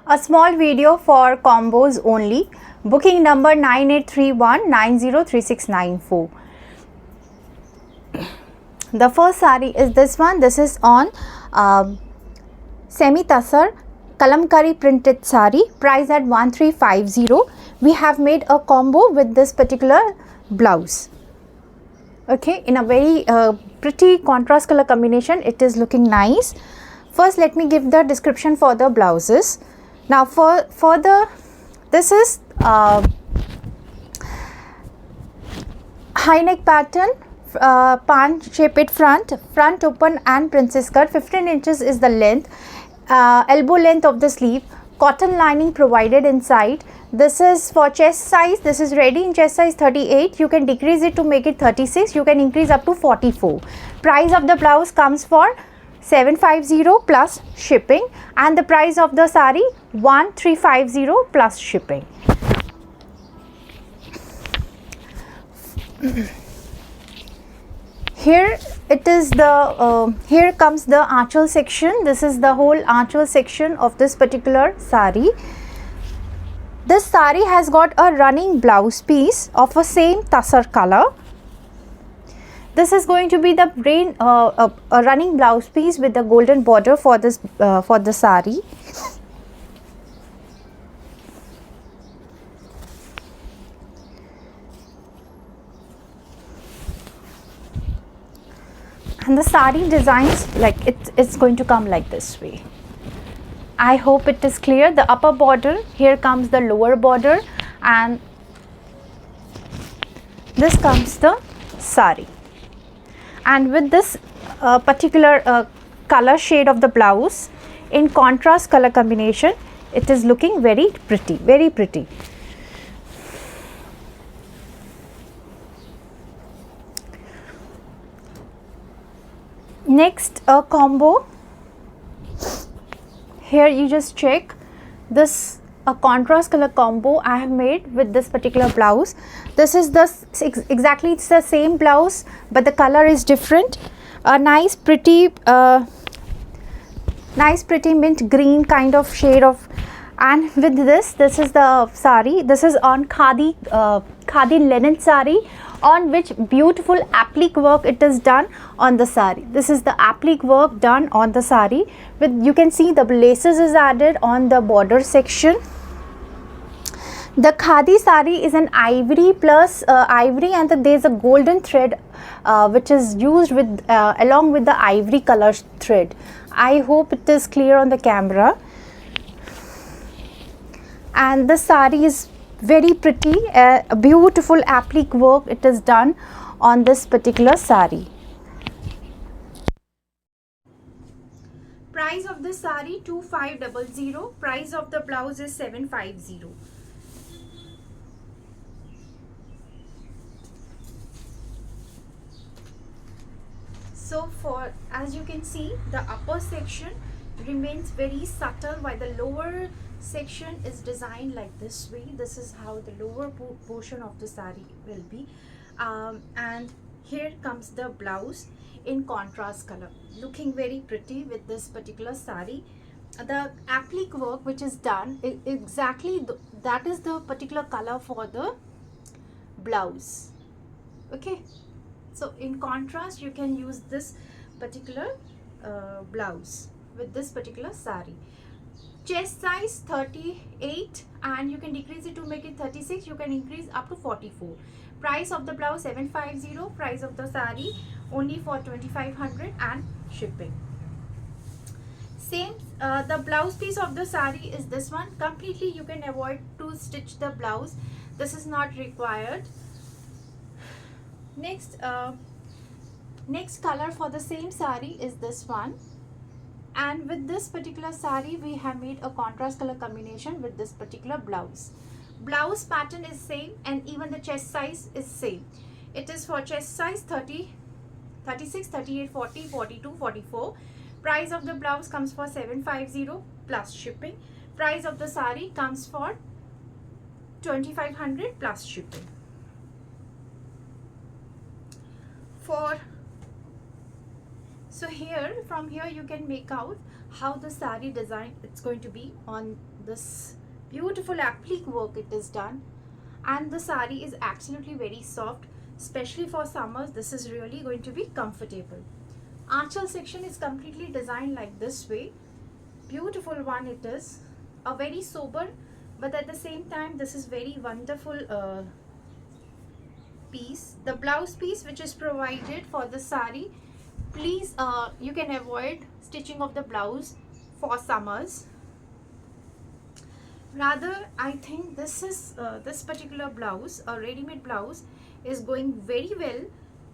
A small video for combos only. Booking number 9831903694. The first saree is this one. This is on semi Tussar kalamkari printed saree, price at 1350. We have made a combo with this particular blouse. Okay, in a very pretty contrast color combination. It is looking nice. First, let me give the description for the blouses. Now for the this is high neck pattern, pan shaped front open and princess cut. 15 inches is the length, elbow length of the sleeve, cotton lining provided inside. This is for chest size. This is ready in chest size 38. You can decrease it to make it 36. You can increase up to 44. Price of the blouse comes for 750 plus shipping, and the price of the saree 1350 plus shipping. Here it is the here comes the aanchal section. This is the whole aanchal section of this particular saree. This saree has got a running blouse piece of a same tussar color. This is going to be the a running blouse piece with the golden border for this for the saree. And the saree designs like it's going to come like this way. I hope it is clear. The upper border, here comes the lower border, and this comes the saree. And with this particular color shade of the blouse in contrast color combination, it is looking very pretty, very pretty. Next, a combo. Here you just check this a contrast color combo I have made with this particular blouse. This is the exactly it's the same blouse, but the color is different. A nice pretty mint green kind of shade of, and with this is the saree. This is on khadi linen saree, on which beautiful applique work it is done on the saree. This is the applique work done on the saree. With you can see the laces is added on the border section. The khadi saree is an ivory plus ivory, and there is a golden thread which is used with along with the ivory color thread. I hope it is clear on the camera. And the saree is very pretty, a beautiful applique work it is done on this particular saree. Price of this saree 2500. Price of the blouse is 750. So for, as you can see, the upper section remains very subtle, while the lower section is designed like this way. This is how the lower portion of the saree will be, and here comes the blouse in contrast color, looking very pretty with this particular saree. The applique work which is done exactly that is the particular color for the blouse. Okay, so in contrast you can use this particular blouse with this particular saree. Chest size 38, and you can decrease it to make it 36. You can increase up to 44. Price of the blouse 750. Price of the saree only for 2500 and shipping. Same the blouse piece of the saree is this one. Completely you can avoid to stitch the blouse. This is not required. Next next color for the same saree is this one. And with this particular saree we have made a contrast color combination with this particular blouse. Blouse pattern is same, and even the chest size is same. It is for chest size 30, 36, 38, 40, 42, 44. Price of the blouse comes for 750 plus shipping. Price of the saree comes for 2500 plus shipping. So here, from here you can make out how the saree design it's going to be on this beautiful applique work it is done, and the sari is absolutely very soft, especially for summers. This is really going to be comfortable. Aanchal section is completely designed like this way. Beautiful one it is. A very sober, but at the same time this is very wonderful piece. The blouse piece which is provided for the sari, please you can avoid stitching of the blouse for summers. Rather, I think this is this particular blouse, a ready-made blouse, is going very well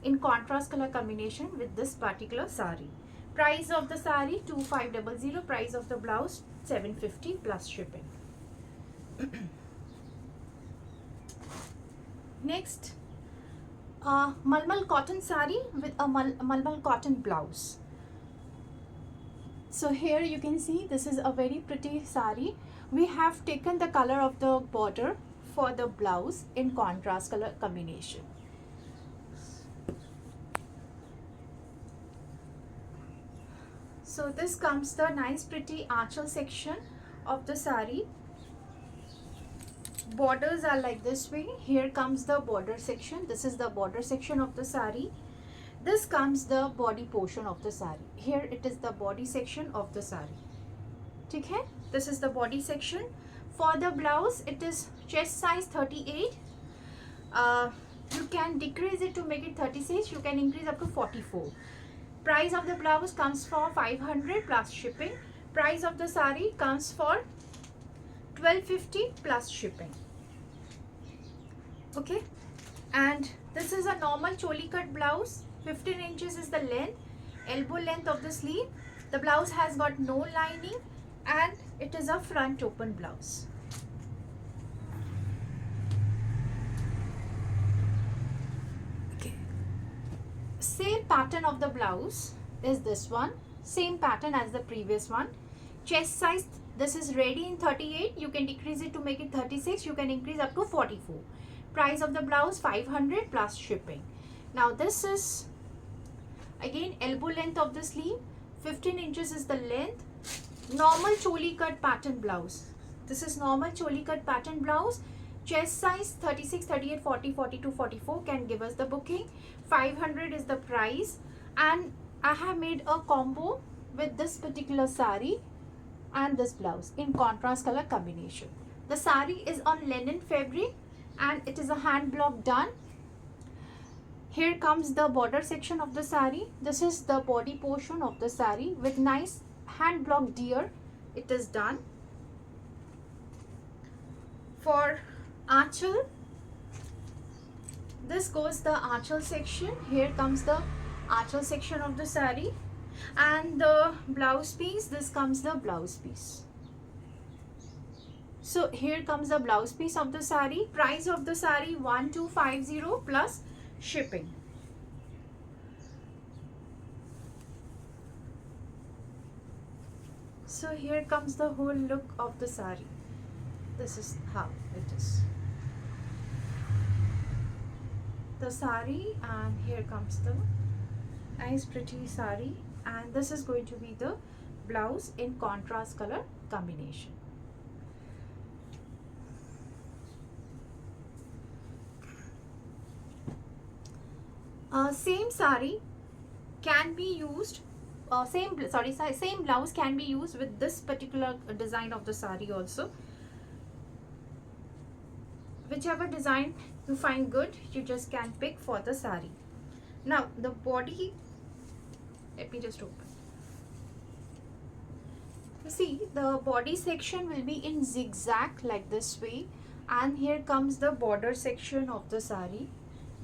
in contrast color combination with this particular sari. Price of the sari 2500, price of the blouse 750 plus shipping. Next, Malmal cotton sari with a Malmal cotton blouse. So here you can see this is a very pretty sari. We have taken the color of the border for the blouse in contrast color combination. So this comes the nice pretty aanchal section of the sari. Borders are like this way. Here comes the border section. This is the border section of the sari. This comes the body portion of the sari. Here it is the body section of the sari. Okay, this is the body section. For the blouse, it is chest size 38. You can decrease it to make it 36. You can increase up to 44. Price of the blouse comes for 500 plus shipping. Price of the sari comes for 1250 plus shipping. Okay, and this is a normal choli cut blouse. 15 inches is the length, elbow length of the sleeve. The blouse has got no lining and it is a front open blouse. Okay, same pattern of the blouse is this one, same pattern as the previous one. Chest size, this is ready in 38. You can decrease it to make it 36. You can increase up to 44. Price of the blouse 500 plus shipping. Now this is again elbow length of the sleeve, 15 inches is the length. Normal choli cut pattern blouse. This is normal choli cut pattern blouse. Chest size 36, 38, 40, 42, 44 can give us the booking. 500 is the price, and I have made a combo with this particular sari and this blouse in contrast color combination. The sari is on linen fabric and it is a hand block done. Here comes the border section of the sari. This is the body portion of the sari with nice hand block deer. It is done. For aanchal, this goes the aanchal section. Here comes the aanchal section of the sari, and the blouse piece, this comes the blouse piece. So here comes the blouse piece of the sari. Price of the sari 1250 plus shipping. So here comes the whole look of the sari. This is how it is. The sari, and here comes the nice pretty sari, and this is going to be the blouse in contrast color combination. Same sari can be used, same blouse can be used with this particular design of the sari also. Whichever design you find good, you just can pick for the sari. Now the body, let me just open. You see, the body section will be in zigzag like this way, and here comes the border section of the sari.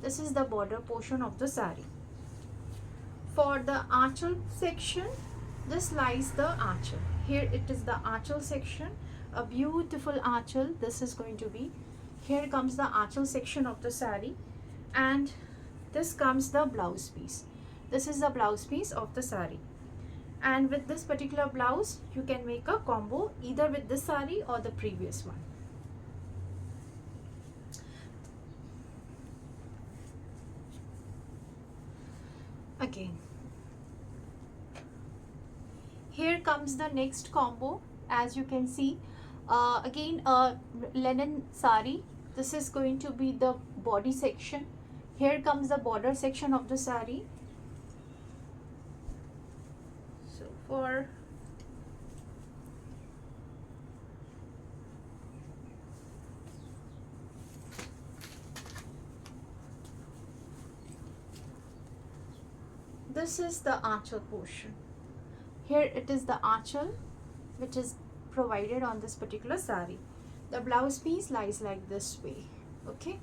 This is the border portion of the sari. For the aanchal section, this lies the aanchal. Here it is the aanchal section, a beautiful aanchal. This is going to be, here comes the aanchal section of the sari, and this comes the blouse piece. This is the blouse piece of the sari, and with this particular blouse you can make a combo either with this sari or the previous one. Again, here comes the next combo. As you can see, Again, linen sari. This is going to be the body section. Here comes the border section of the sari. So for this is the aanchal portion. Here it is the aanchal which is provided on this particular sari. The blouse piece lies like this way. Okay,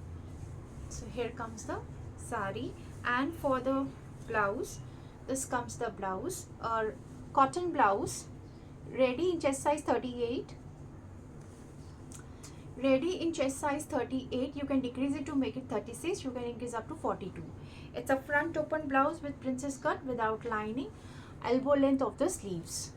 so here comes the sari, and for the blouse, this comes the blouse, or cotton blouse, ready in chest size 38. Ready in chest size 38. You can decrease it to make it 36. You can increase up to 42. It's a front open blouse with princess cut without lining, elbow length of the sleeves.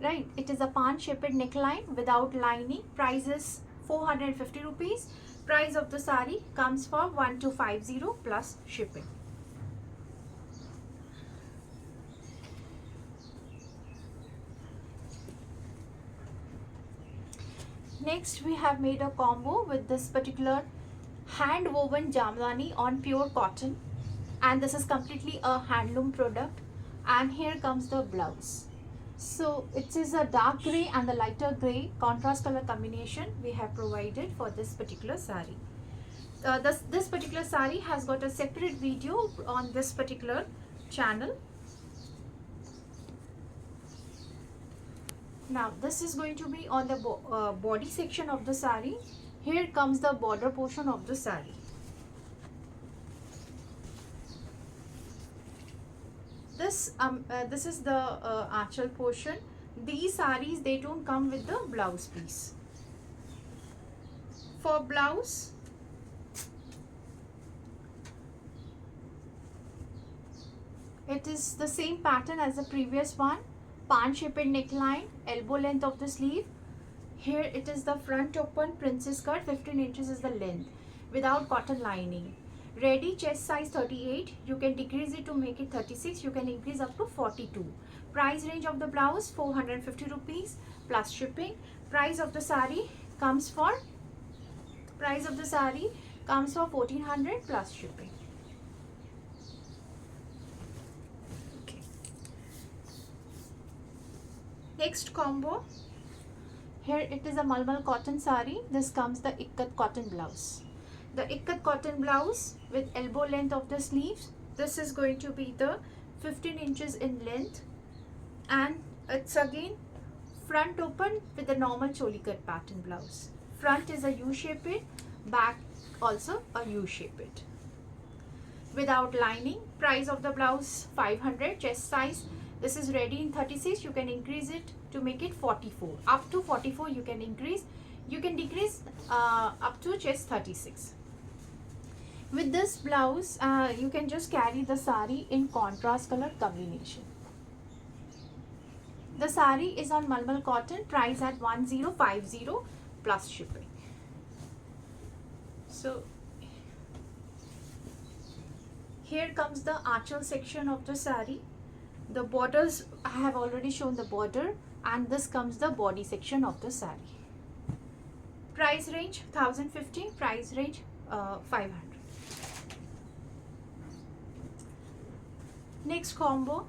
Right, it is a pan shaped neckline without lining. Price is 450 rupees. Price of the sari comes for 1250 plus shipping. Next, we have made a combo with this particular hand woven jamdani on pure cotton, and this is completely a handloom product. And here comes the blouse. So it is a dark grey and the lighter grey contrast color combination we have provided for this particular sari. This particular sari has got a separate video on this particular channel. Now this is going to be on the body section of the sari. Here comes the border portion of the sari. This is the aanchal portion. These saris, they don't come with the blouse piece. For blouse, it is the same pattern as the previous one. Pan shaped neckline, elbow length of the sleeve. Here it is the front open princess cut, 15 inches is the length, without cotton lining. Ready chest size 38. You can decrease it to make it 36. You can increase up to 42. Price range of the blouse 450 rupees plus shipping. Price of the sari comes for 1400 plus shipping. Okay. Next combo. Here it is a Malmal cotton sari. This comes the Ikat cotton blouse. The Ikat cotton blouse with elbow length of the sleeves. This is going to be the 15 inches in length, and it's again front open with the normal choli cut pattern blouse. Front is a U-shaped, back also a U-shaped, without lining. Price of the blouse 500. Chest size, this is ready in 36. You can increase it to make it 44. Up to 44 you can increase. You can decrease up to chest 36. With this blouse, you can just carry the sari in contrast color combination. The sari is on Malmal cotton, price at 1050 plus shipping. So here comes the aanchal section of the sari. The borders, I have already shown the border, and this comes the body section of the sari. Price range 1050, price range 500. Next combo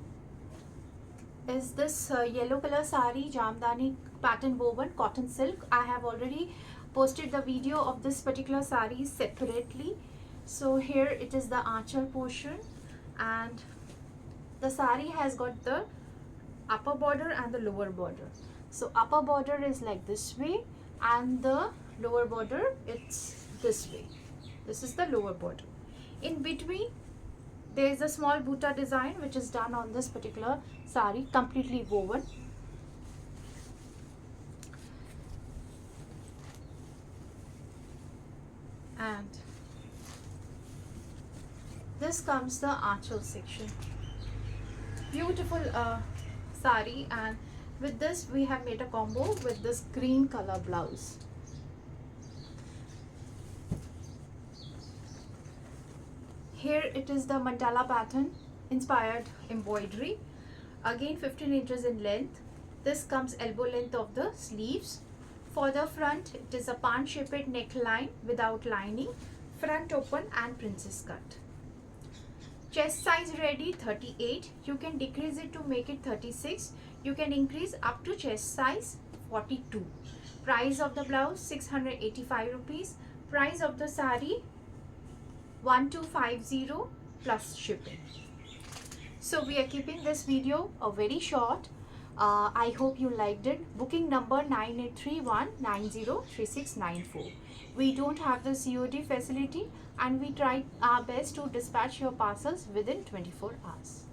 is this yellow color sari, Jamdani pattern woven cotton silk. I have already posted the video of this particular sari separately. So here it is the aanchal portion, and the sari has got the upper border and the lower border. So upper border is like this way, and the lower border, it's this way. This is the lower border. In between, there is a small buta design which is done on this particular sari, completely woven. And this comes the aanchal section. Beautiful sari, and with this we have made a combo with this green color blouse. Here it is the mandala pattern inspired embroidery, again 15 inches in length. This comes elbow length of the sleeves. For the front, it is a pan shaped neckline without lining, front open and princess cut. Chest size ready 38. You can decrease it to make it 36. You can increase up to chest size 42. Price of the blouse 685 rupees. Price of the saree 1250 plus shipping. So we are keeping this video a very short. I hope you liked it. Booking number 9831903694. We don't have the COD facility and we try our best to dispatch your parcels within 24 hours.